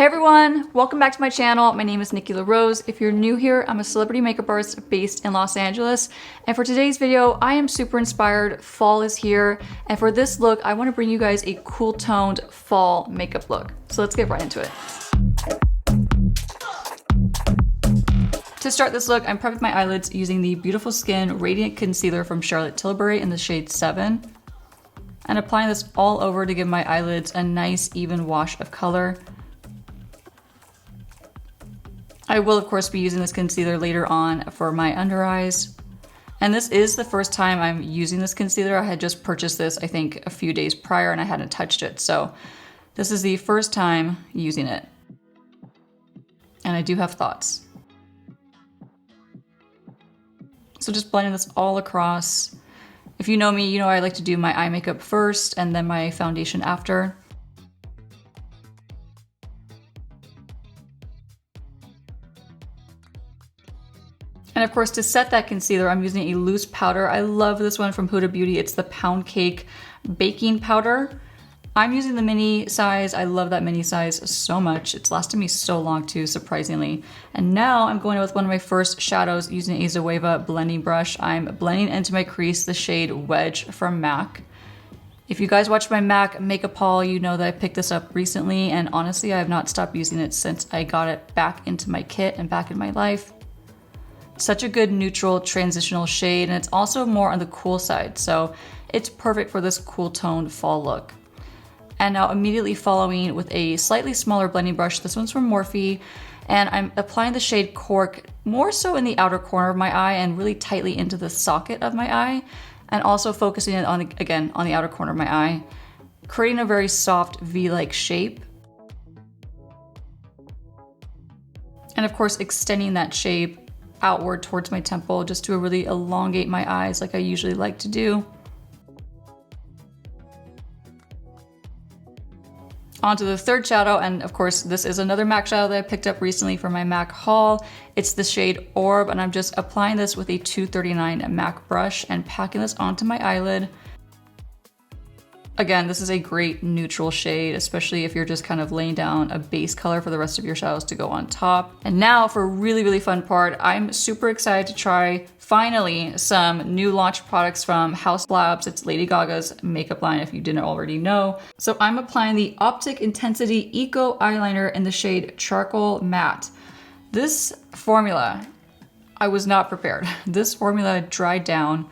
Hey everyone, welcome back to my channel. My name is Nikki LaRose. If you're new here, I'm a celebrity makeup artist based in Los Angeles. And for today's video, I am super inspired. Fall is here. And for this look, I want to bring you guys a cool toned fall makeup look. So let's get right into it. To start this look, I'm prepping my eyelids using the Beautiful Skin Radiant Concealer from Charlotte Tilbury in the shade 7. And applying this all over to give my eyelids a nice even wash of color. I will of course be using this concealer later on for my under eyes. And this is the first time I'm using this concealer. I had just purchased this, I think, a few days prior and I hadn't touched it. So this is the first time using it. And I do have thoughts. So just blending this all across. If you know me, you know I like to do my eye makeup first and then my foundation after. And of course, to set that concealer, I'm using a loose powder. I love this one from Huda Beauty. It's the Pound Cake Baking Powder. I'm using the mini size. I love that mini size so much. It's lasted me so long too, surprisingly. And now I'm going with one of my first shadows using a JOUER blending brush. I'm blending into my crease the shade Wedge from MAC. If you guys watch my MAC makeup haul, you know that I picked this up recently, and honestly, I have not stopped using it since I got it back into my kit and back in my life. Such a good neutral transitional shade, and it's also more on the cool side, so it's perfect for this cool toned fall look. And now immediately following with a slightly smaller blending brush, this one's from Morphe, and I'm applying the shade Cork more so in the outer corner of my eye and really tightly into the socket of my eye, and also focusing it on, again, on the outer corner of my eye, creating a very soft V-like shape. And of course, extending that shape outward towards my temple just to really elongate my eyes like I usually like to do. Onto the third shadow, and of course this is another MAC shadow that I picked up recently for my MAC haul. It's the shade Orb, and I'm just applying this with a 239 MAC brush and packing this onto my eyelid. Again, this is a great neutral shade, especially if you're just kind of laying down a base color for the rest of your shadows to go on top. And now for a really, really fun part, I'm super excited to try, finally, some new launch products from Hauslabs. It's Lady Gaga's makeup line, if you didn't already know. So I'm applying the Optic Intensity Eco Eyeliner in the shade Charcoal Matte. This formula, I was not prepared. This formula dried down.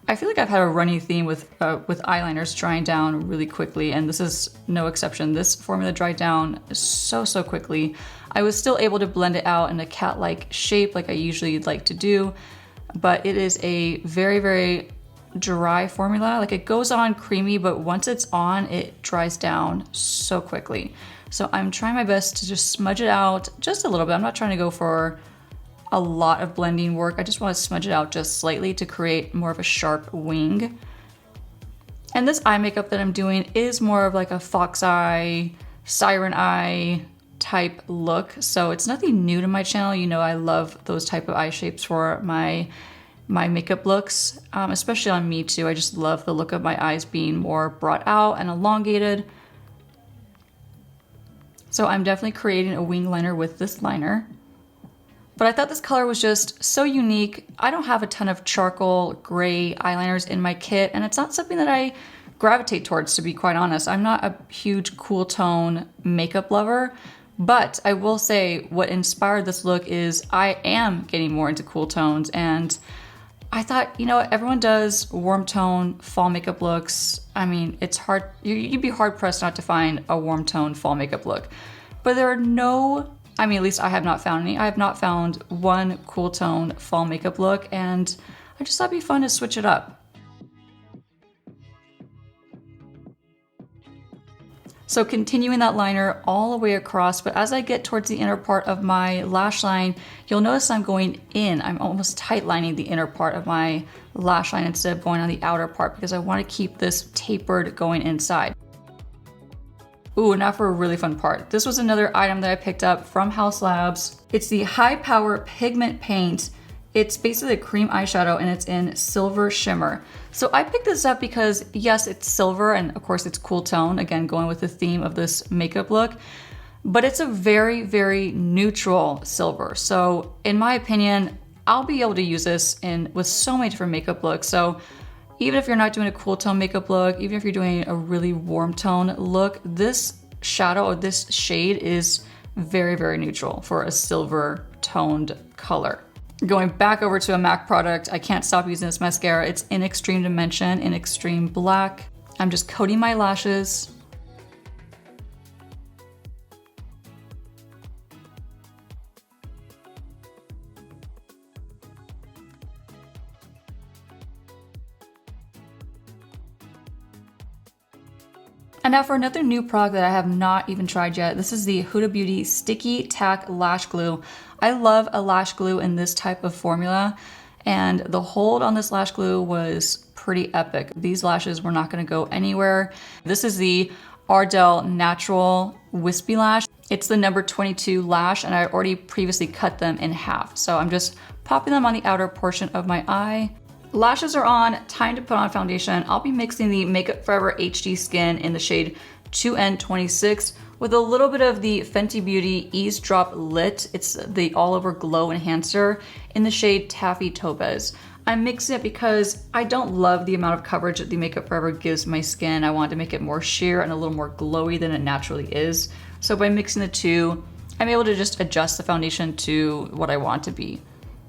I feel like I've had a running theme with eyeliners drying down really quickly, and this is no exception. This formula dried down so quickly. I was still able to blend it out in a cat-like shape like I usually like to do, but it is a very, very dry formula. Like, it goes on creamy, but once it's on, it dries down so quickly. So I'm trying my best to just smudge it out just a little bit. I'm not trying to go for a lot of blending work. I just want to smudge it out just slightly to create more of a sharp wing. And this eye makeup that I'm doing is more of like a foxeye, siren eye type look. So it's nothing new to my channel. You know, I love those type of eye shapes for my makeup looks, especially on me too. I just love the look of my eyes being more brought out and elongated. So I'm definitely creating a wing liner with this liner. But I thought this color was just so unique. I don't have a ton of charcoal gray eyeliners in my kit, and it's not something that I gravitate towards, to be quite honest. I'm not a huge cool tone makeup lover, but I will say what inspired this look is I am getting more into cool tones, and I thought, you know what, everyone does warm tone fall makeup looks. I mean, it's hard, you'd be hard pressed not to find a warm tone fall makeup look, but there are no, I mean, at least I have not found any. I have not found one cool tone fall makeup look, and I just thought it'd be fun to switch it up. So continuing that liner all the way across, but as I get towards the inner part of my lash line, you'll notice I'm going in. I'm almost tight lining the inner part of my lash line instead of going on the outer part because I want to keep this tapered going inside. Ooh, now for a really fun part. This was another item that I picked up from Hauslabs. It's the High Power Pigment Paint. It's basically a cream eyeshadow and it's in silver shimmer. So I picked this up because yes, it's silver and of course it's cool tone, again, going with the theme of this makeup look. but it's a very, very neutral silver. So in my opinion, I'll be able to use this with so many different makeup looks. So even if you're not doing a cool tone makeup look, even if you're doing a really warm tone look, this shadow or this shade is very, very neutral for a silver toned color. Going back over to a MAC product, I can't stop using this mascara. It's in Extreme Dimension, in Extreme Black. I'm just coating my lashes. And now for another new product that I have not even tried yet, this is the Huda Beauty Sticky Tack Lash Glue. I love a lash glue in this type of formula, and the hold on this lash glue was pretty epic. These lashes were not gonna go anywhere. This is the Ardell Natural Wispy Lash. It's the number 22 lash, and I already previously cut them in half. So I'm just popping them on the outer portion of my eye. Lashes are on, time to put on foundation. I'll be mixing the Makeup Forever HD Skin in the shade 2N26 with a little bit of the Fenty Beauty Eaze Drop Lit. It's the All Over Glow Enhancer in the shade Taffy Topez. I'm mixing it because I don't love the amount of coverage that the Makeup Forever gives my skin. I want to make it more sheer and a little more glowy than it naturally is. So by mixing the two, I'm able to just adjust the foundation to what I want to be.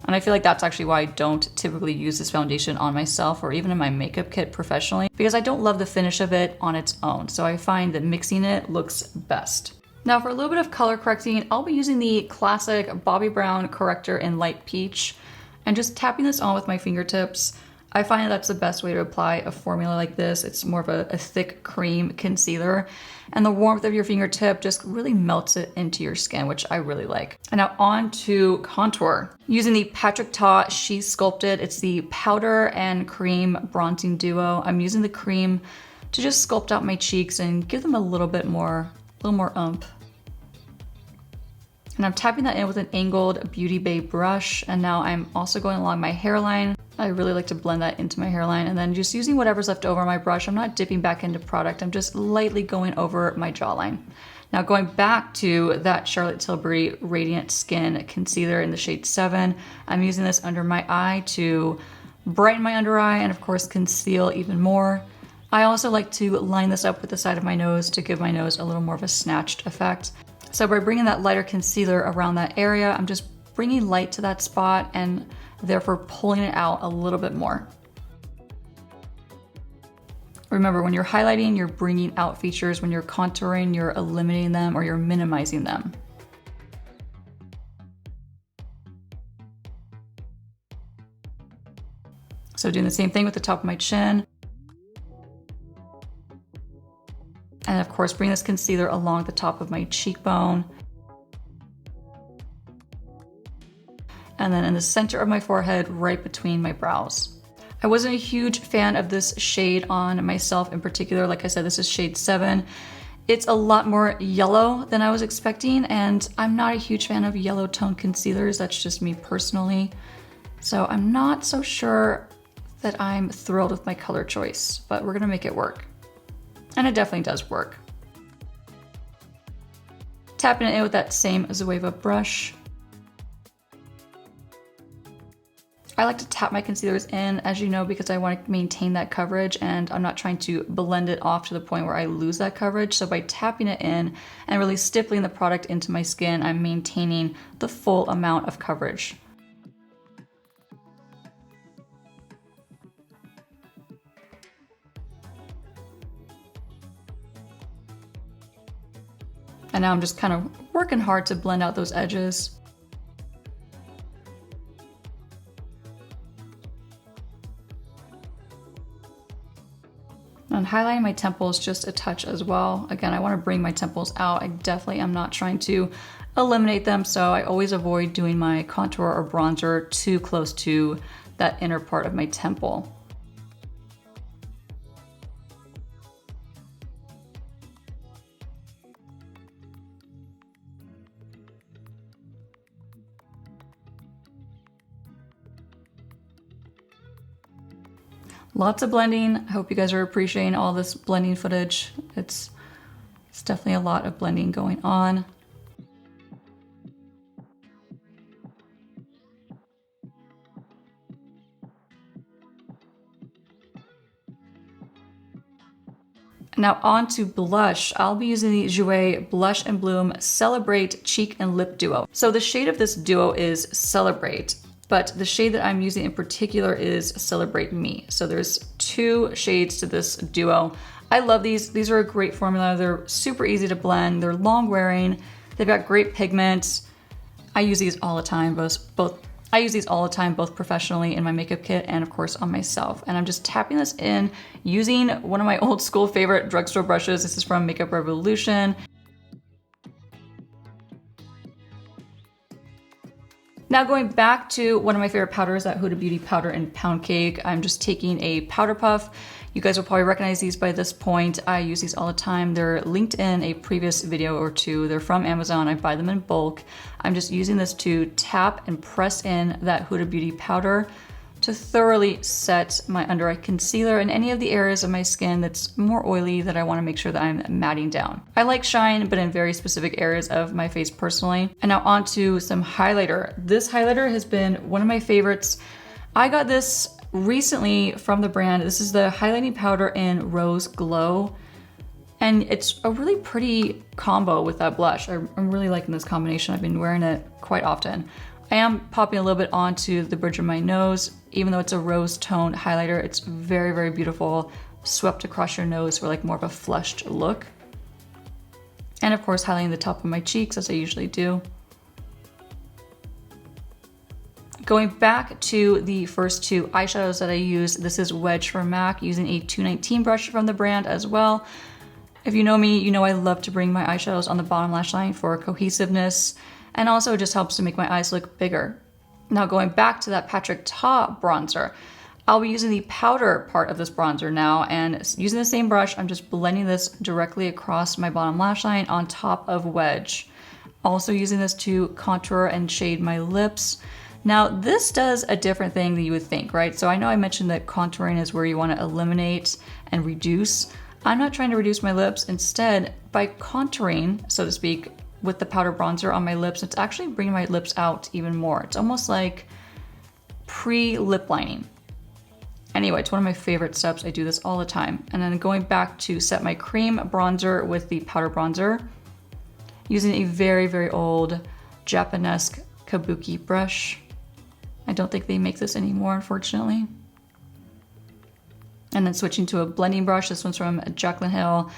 And I feel like that's actually why I don't typically use this foundation on myself or even in my makeup kit professionally, because I don't love the finish of it on its own. So I find that mixing it looks best. Now for a little bit of color correcting, I'll be using the classic Bobbi Brown Corrector in Light Peach and just tapping this on with my fingertips. I find that's the best way to apply a formula like this. It's more of a thick cream concealer, and the warmth of your fingertip just really melts it into your skin, which I really like. And now on to contour. Using the Patrick Ta She Sculpted, it's the powder and cream bronzing duo. I'm using the cream to just sculpt out my cheeks and give them a little more oomph. And I'm tapping that in with an angled Beauty Bay brush. And now I'm also going along my hairline. I really like to blend that into my hairline, and then just using whatever's left over my brush. I'm not dipping back into product. I'm just lightly going over my jawline. Now going back to that Charlotte Tilbury Radiant Skin Concealer in the shade 7, I'm using this under my eye to brighten my under eye and of course conceal even more. I also like to line this up with the side of my nose to give my nose a little more of a snatched effect. So by bringing that lighter concealer around that area, I'm just bringing light to that spot and therefore pulling it out a little bit more. Remember, when you're highlighting, you're bringing out features. When you're contouring, you're eliminating them or you're minimizing them. So doing the same thing with the top of my chin. And of course, bring this concealer along the top of my cheekbone. And then in the center of my forehead, right between my brows. I wasn't a huge fan of this shade on myself in particular. Like I said, this is shade 7. It's a lot more yellow than I was expecting, and I'm not a huge fan of yellow tone concealers. That's just me personally. So I'm not so sure that I'm thrilled with my color choice, but we're gonna make it work. And it definitely does work. Tapping it in with that same Zoeva brush. I like to tap my concealers in, as you know, because I want to maintain that coverage and I'm not trying to blend it off to the point where I lose that coverage. So by tapping it in and really stippling the product into my skin, I'm maintaining the full amount of coverage. And now I'm just kind of working hard to blend out those edges. And highlighting my temples just a touch as well. Again, I want to bring my temples out. I definitely am not trying to eliminate them, so I always avoid doing my contour or bronzer too close to that inner part of my temple. Lots of blending. I hope you guys are appreciating all this blending footage. It's definitely a lot of blending going on. Now on to blush. I'll be using the JOUER Blush and Bloom Celebrate Cheek and Lip Duo. So the shade of this duo is Celebrate, but the shade that I'm using in particular is Celebrate Me. So there's 2 shades to this duo. I love these. These are a great formula. They're super easy to blend. They're long wearing. They've got great pigment. I use these all the time, I use these all the time, both professionally in my makeup kit and of course on myself. And I'm just tapping this in using one of my old school favorite drugstore brushes. This is from Makeup Revolution. Now going back to one of my favorite powders, that Huda Beauty powder in Pound Cake, I'm just taking a powder puff. You guys will probably recognize these by this point. I use these all the time. They're linked in a previous video or 2. They're from Amazon. I buy them in bulk. I'm just using this to tap and press in that Huda Beauty powder to thoroughly set my under eye concealer and any of the areas of my skin that's more oily that I want to make sure that I'm matting down. I like shine, but in very specific areas of my face personally. And now on to some highlighter. This highlighter has been one of my favorites. I got this recently from the brand. This is the highlighting powder in Rose Glow. And it's a really pretty combo with that blush. I'm really liking this combination. I've been wearing it quite often. I am popping a little bit onto the bridge of my nose. Even though it's a rose toned highlighter, it's very, very beautiful. Swept across your nose for like more of a flushed look. And of course, highlighting the top of my cheeks as I usually do. Going back to the first 2 eyeshadows that I use, this is Wedge from MAC, using a 219 brush from the brand as well. If you know me, you know I love to bring my eyeshadows on the bottom lash line for cohesiveness, and also it just helps to make my eyes look bigger. Now going back to that Patrick Ta bronzer, I'll be using the powder part of this bronzer now, and using the same brush, I'm just blending this directly across my bottom lash line on top of Wedge. Also using this to contour and shade my lips. Now this does a different thing than you would think, right? So I know I mentioned that contouring is where you want to eliminate and reduce. I'm not trying to reduce my lips. Instead, by contouring, so to speak, with the powder bronzer on my lips, it's actually bringing my lips out even more. It's almost like pre-lip lining. Anyway, it's one of my favorite steps. I do this all the time. And then going back to set my cream bronzer with the powder bronzer, using a very, very old Japanesque kabuki brush. I don't think they make this anymore, unfortunately. And then switching to a blending brush. This one's from Jaclyn Hill.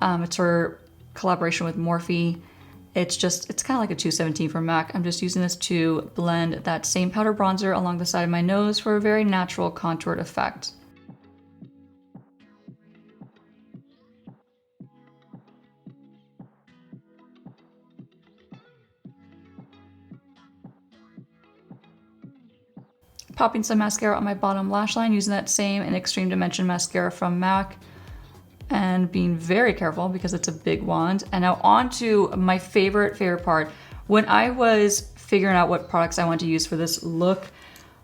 It's her collaboration with Morphe. It's kind of like a 217 from MAC. I'm just using this to blend that same powder bronzer along the side of my nose for a very natural contoured effect. Popping some mascara on my bottom lash line using that same in Extreme Dimension mascara from MAC, and being very careful because it's a big wand. And now on to my favorite part. When I was figuring out what products I wanted to use for this look,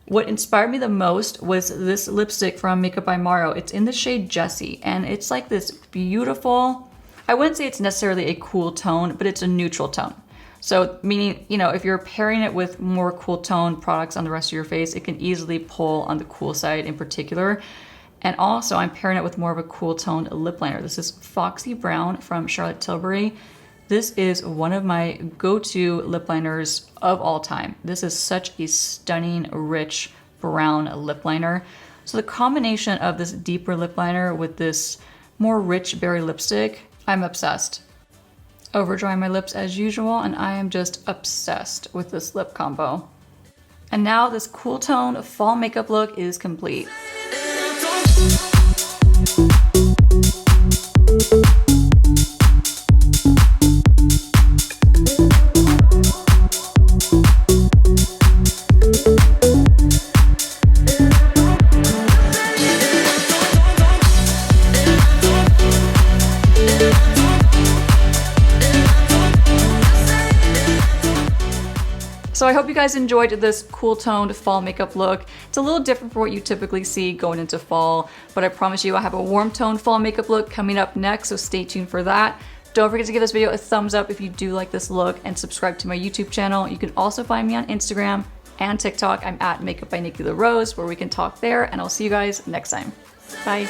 what inspired me the most was this lipstick from makeupbymario. It's in the shade Jessie, and it's like this beautiful, I wouldn't say it's necessarily a cool tone, but it's a neutral tone. So meaning, you know, if you're pairing it with more cool tone products on the rest of your face, it can easily pull on the cool side in particular. And also I'm pairing it with more of a cool toned lip liner. This is Foxy Brown from Charlotte Tilbury. This is one of my go-to lip liners of all time. This is such a stunning, rich brown lip liner. So the combination of this deeper lip liner with this more rich berry lipstick, I'm obsessed. Overdrawing my lips as usual, and I am just obsessed with this lip combo. And now this cool tone fall makeup look is complete. So I hope you guys enjoyed this cool toned fall makeup look. It's a little different from what you typically see going into fall, but I promise you I have a warm toned fall makeup look coming up next, so stay tuned for that. Don't forget to give this video a thumbs up if you do like this look, and subscribe to my YouTube channel. You can also find me on Instagram and TikTok. I'm at Makeup by Nikki La Rose, where we can talk there, and I'll see you guys next time. Bye.